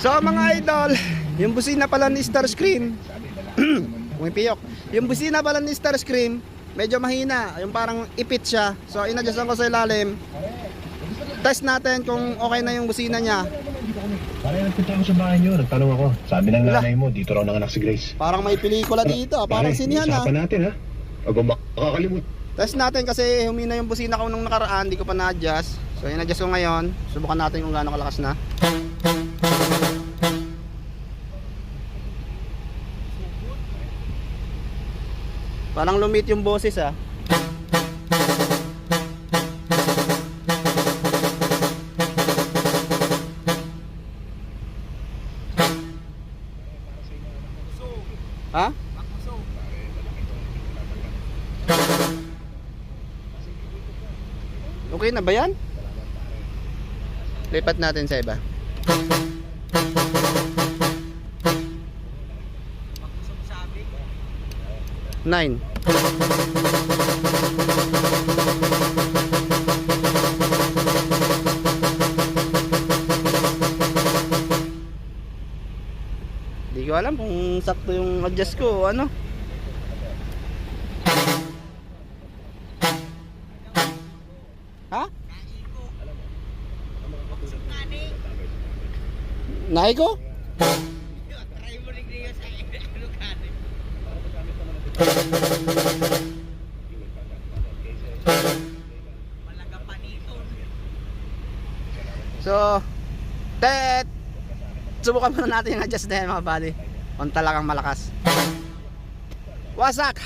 So mga idol, yung busina pala ni Starscream umipiyok. Yung busina pala ni Starscream medyo mahina, yung parang ipit siya. So inadjustan ko sa ilalim. Test natin kung okay na yung busina niya. Parang nagpunta ako sa bahay niyo, nagtanong ako. Sabi ng nanay mo, dito raw nanganak si Grace. Parang may pelikula dito, parang sinihan ha. Usapan natin ha. Huwag mo makakalimutan. Test natin kasi humina yung busina ko nung nakaraan, hindi ko pa na-adjust. So in-adjust ko ngayon. Subukan natin kung gaano kalakas na. Parang lumit yung boses ha. Ha? Okay na ba yan? Lipat natin sa iba. Nine. Di ko alam kung sakto yung adjust ko o ano. Ha? Naiko? So, subukan muna natin yung adjust na yan mga buddy. Kung talagang malakas. Wasak!